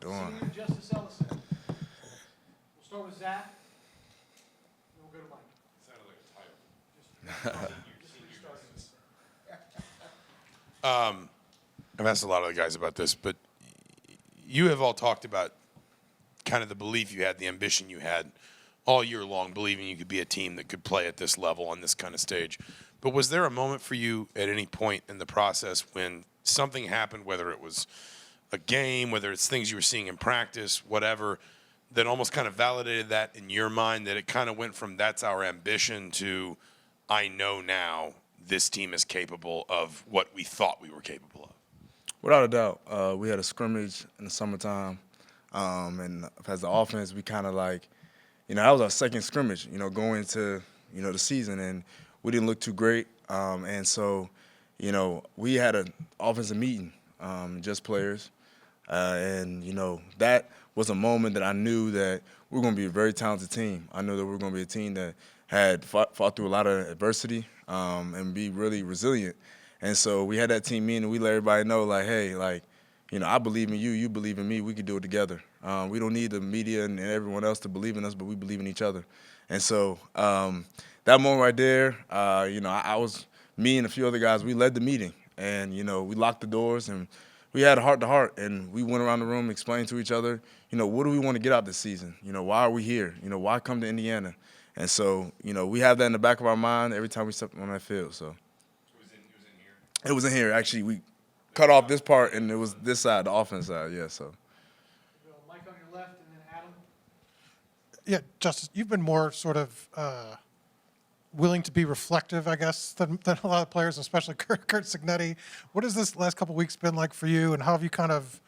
Doing. Senior Justice Ellison. We'll start with Zach, and we'll go to Mike. Sounded like a title. I've asked a lot of the guys about this, but you have all talked about kind of the belief you had, the ambition you had all year long, believing you could be a team that could play at this level on this kind of stage. But was there a moment for you at any point in the process when something happened, whether it was a game, whether it's things you were seeing in practice, whatever, that almost kind of validated that in your mind, that it kind of went from that's our ambition to I know now this team is capable of what we thought we were capable of? Without a doubt, we had a scrimmage in the summertime, and as the offense, we kind of like, that was our second scrimmage, going into, the season, and we didn't look too great, and so, we had an offensive meeting, just players, and, that was a moment that I knew that we were going to be a very talented team. I knew that we were going to be a team that had fought through a lot of adversity and be really resilient. And so we had that team meeting, and we let everybody know, like, hey, like, I believe in you, you believe in me, we could do it together. We don't need the media and everyone else to believe in us, but we believe in each other. And so that moment right there, I was, me and a few other guys, we led the meeting. And, we locked the doors, and we had a heart-to-heart, and we went around the room, explained to each other, what do we want to get out this season? Why are we here? Why come to Indiana? And so, we have that in the back of our mind every time we step on that field. So It was in here. it was in here. Actually, we cut off this part, and it was this side, the offense side. Yeah. So. Mike on your left, and then Adam. Yeah, Justice, you've been more sort of willing to be reflective, I guess, than a lot of players, especially Kurt Signetti. What has this last couple of weeks been like for you, and how have you kind of,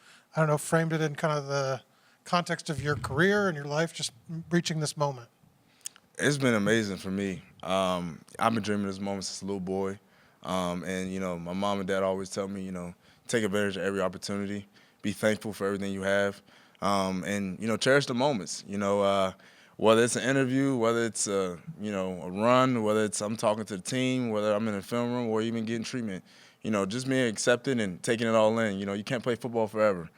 framed it in kind of the context of your career and your life, just reaching this moment? It's been amazing for me. I've been dreaming this moment since a little boy. And, my mom and dad always tell me, take advantage of every opportunity, be thankful for everything you have, and, cherish the moments, whether it's an interview, whether it's, a run, whether it's I'm talking to the team, whether I'm in a film room or even getting treatment, just being accepted and taking it all in. You can't play football forever,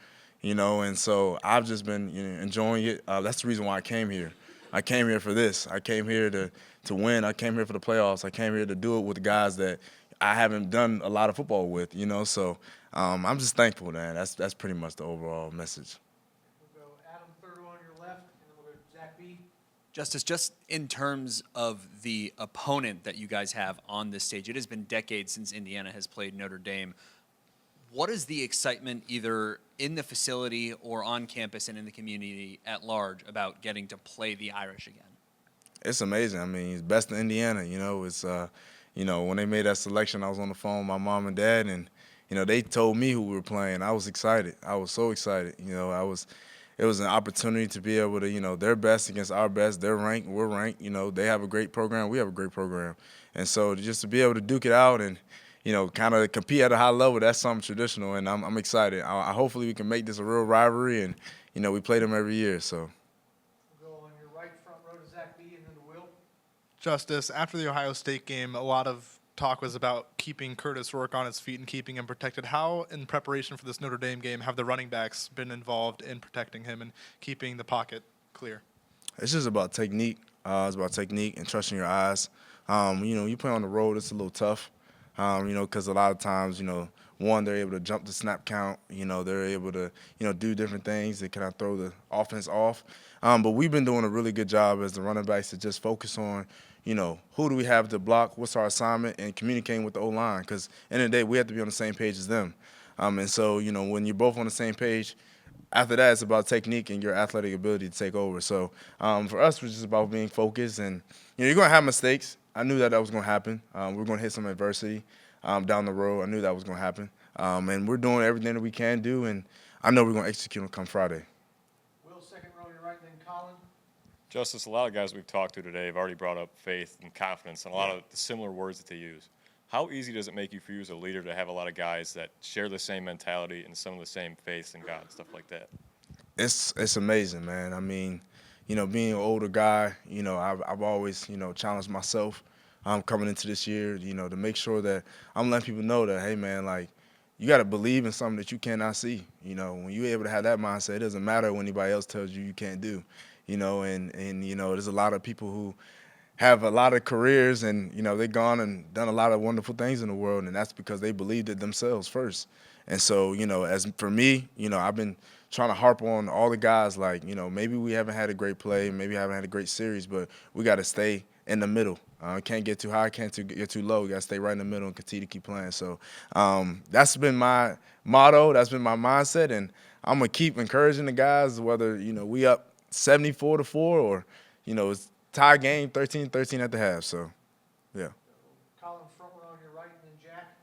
and so I've just been enjoying it. That's the reason why I came here. I came here for this. I came here to win. I came here for the playoffs. I came here to do it with the guys that I haven't done a lot of football with, So I'm just thankful, man. That's pretty much the overall message. We'll go Adam, third one on your left, and then we'll go Zach B. Justice, just in terms of the opponent that you guys have on this stage, it has been decades since Indiana has played Notre Dame. What is the excitement either in the facility or on campus and in the community at large about getting to play the Irish again? It's amazing. I mean, it's best in Indiana. It's when they made that selection, I was on the phone with my mom and dad, and they told me who we were playing. I was excited. I was so excited. It was an opportunity to be able to, their best against our best. They're ranked, we're ranked. They have a great program, we have a great program, and so just to be able to duke it out and kind of compete at a high level, that's something traditional, and I'm excited. Hopefully we can make this a real rivalry, and we play them every year. So. We'll go on your right front row to Zach B, and then to Will. Justice, after the Ohio State game, a lot of talk was about keeping Curtis Rourke on his feet and keeping him protected. How, in preparation for this Notre Dame game, have the running backs been involved in protecting him and keeping the pocket clear? It's just about technique. It's about technique and trusting your eyes. You play on the road, it's a little tough, because a lot of times, one, they're able to jump the snap count. They're able to, do different things that kind of throw the offense off. But we've been doing a really good job as the running backs to just focus on, who do we have to block, what's our assignment, and communicating with the O-line. Because at the end of the day, we have to be on the same page as them. And so, when you're both on the same page, after that, it's about technique and your athletic ability to take over. So for us, it's just about being focused. And, you're going to have mistakes. I knew that was going to happen. We're going to hit some adversity down the road. I knew that was going to happen. And we're doing everything that we can do, and I know we're going to execute on come Friday. Will, second row on your right, then Colin. Justice, a lot of guys we've talked to today have already brought up faith and confidence and a lot of the similar words that they use. How easy does it make you for you as a leader to have a lot of guys that share the same mentality and some of the same faith in God and stuff like that? It's amazing, man. I mean, being an older guy, I've always, challenged myself coming into this year, to make sure that I'm letting people know that, hey, man, like, you got to believe in something that you cannot see. You know, when you're able to have that mindset, it doesn't matter what anybody else tells you can't do. You know, and you know, there's a lot of people who have a lot of careers and, you know, they've gone and done a lot of wonderful things in the world, and that's because they believed it themselves first. And so, you know, as for me, you know, I've been trying to harp on all the guys like, you know, maybe we haven't had a great play, maybe haven't had a great series, but we got to stay in the middle. Can't get too high, can't get too low. We got to stay right in the middle and continue to keep playing. So that's been my motto. That's been my mindset. And I'm going to keep encouraging the guys, whether, you know, we up 74-4 or, you know, it's tie game 13-13 at the half. So, yeah. Colin, front row on your right, and then Jack.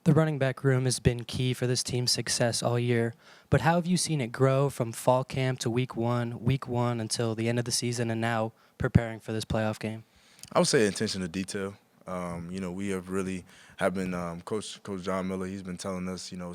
The running back room has been key for this team's success all year, but how have you seen it grow from fall camp to week one until the end of the season, and now preparing for this playoff game? I would say attention to detail. You know, we have really have been Coach John Miller. He's been telling us, you know,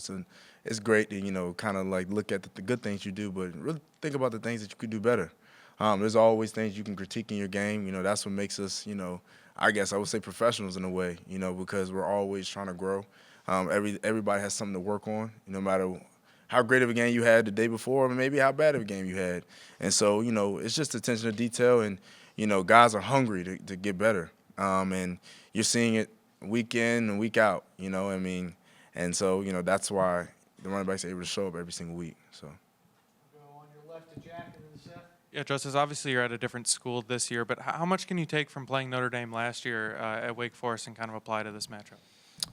it's great to, you know, kind of like look at the good things you do, but really think about the things that you could do better. There's always things you can critique in your game. You know, that's what makes us, you know, I guess I would say professionals in a way. You know, because we're always trying to grow. Everybody has something to work on. No matter how great of a game you had the day before, or maybe how bad of a game you had. And so, you know, it's just attention to detail, and you know, guys are hungry to get better. And you're seeing it week in and week out, you know what I mean? And so, you know, that's why the running backs are able to show up every single week. So. Go on your left to Jack, and then Seth. Yeah, Justice, obviously you're at a different school this year, but how much can you take from playing Notre Dame last year at Wake Forest and kind of apply to this matchup?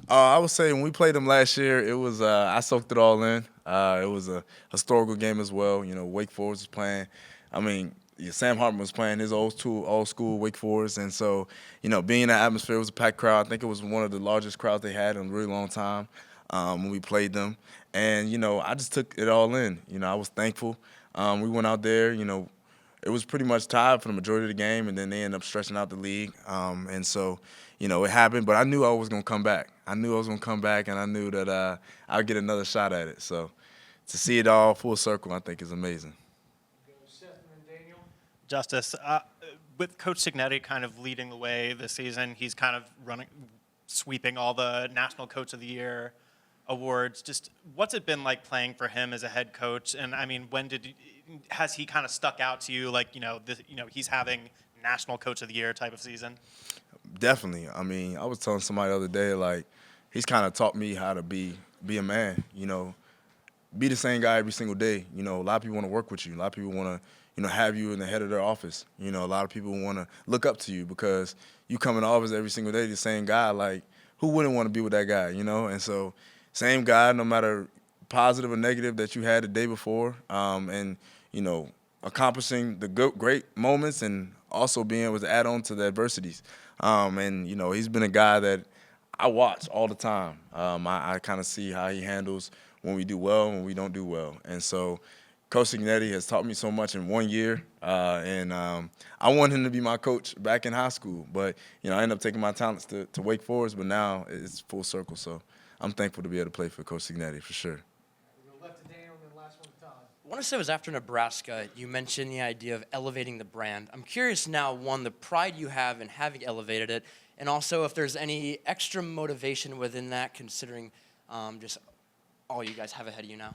I would say when we played them last year, it was I soaked it all in. It was a historical game as well. You know, Wake Forest was playing. I mean, Sam Hartman was playing his old school Wake Forest, and so, you know, being in that atmosphere, it was a packed crowd. I think it was one of the largest crowds they had in a really long time when we played them. And, you know, I just took it all in. You know, I was thankful. We went out there, you know, it was pretty much tied for the majority of the game, and then they ended up stretching out the league. And so, you know, it happened, but I knew I was going to come back. And I knew that I'd get another shot at it. So to see it all full circle, I think is amazing. Go Seth, and then Daniel. Justice, with Coach Signetti kind of leading the way this season, he's kind of sweeping all the National Coach of the Year awards. Just what's it been like playing for him as a head coach? And I mean, has he kind of stuck out to you, like, you know, he's having National Coach of the Year type of season? Definitely. I mean, I was telling somebody the other day, like, he's kind of taught me how to be a man, you know, be the same guy every single day. You know, a lot of people want to work with you. A lot of people want to, you know, have you in the head of their office. You know, a lot of people want to look up to you because you come in the office every single day, the same guy. Like, who wouldn't want to be with that guy, you know? And so, same guy, no matter positive or negative that you had the day before, and, you know, accomplishing the great moments and also being able to add on to the adversities. And, you know, he's been a guy that I watch all the time. I kind of see how he handles when we do well and when we don't do well. And so Coach Signetti has taught me so much in 1 year. And I want him to be my coach back in high school. But, you know, I ended up taking my talents to Wake Forest, but now it's full circle. So I'm thankful to be able to play for Coach Signetti, for sure. We go left to Daniel, and then last one to Todd. I want to say it was after Nebraska, you mentioned the idea of elevating the brand. I'm curious now, one, the pride you have in having elevated it, and also if there's any extra motivation within that, considering just all you guys have ahead of you now.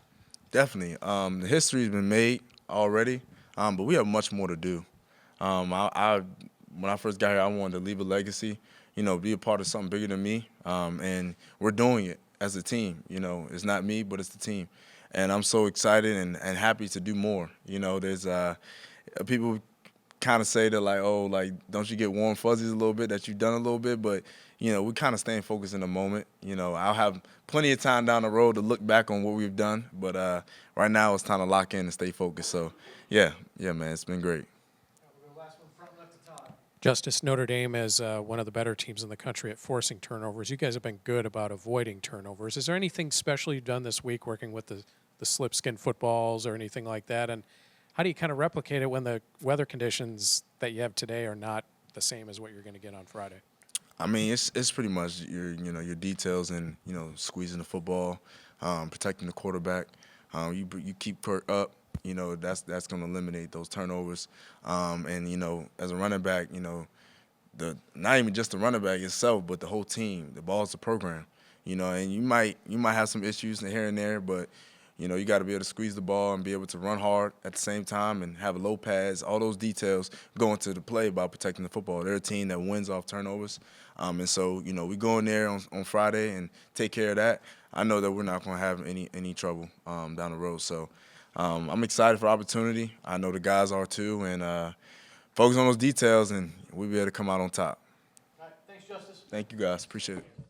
Definitely. The history has been made already, but we have much more to do. When I first got here, I wanted to leave a legacy, you know, be a part of something bigger than me, and we're doing it as a team. You know, it's not me, but it's the team. And I'm so excited and happy to do more. You know, there's people kind of say that, like, oh, like, don't you get warm fuzzies a little bit that you've done a little bit? But, you know, we kind of staying focused in the moment. You know, I'll have plenty of time down the road to look back on what we've done. But right now it's time to lock in and stay focused. So, yeah, man, it's been great. We'll go last one, front left to Todd. Justice, Notre Dame is one of the better teams in the country at forcing turnovers. You guys have been good about avoiding turnovers. Is there anything special you've done this week working with the slip-skin footballs or anything like that? And how do you kind of replicate it when the weather conditions that you have today are not the same as what you're going to get on Friday? I mean, it's pretty much your details and, you know, squeezing the football, protecting the quarterback. You keep Kurt up, you know, that's going to eliminate those turnovers. And, you know, as a running back, you know, not even just the running back itself, but the whole team. The ball's the program. you know, and you might have some issues here and there, but you know, you got to be able to squeeze the ball and be able to run hard at the same time and have low pads. All those details go into the play about protecting the football. They're a team that wins off turnovers. And so, you know, we go in there on Friday and take care of that. I know that we're not going to have any trouble down the road. So I'm excited for opportunity. I know the guys are too. And focus on those details, and we'll be able to come out on top. All right, thanks, Justice. Thank you, guys. Appreciate it.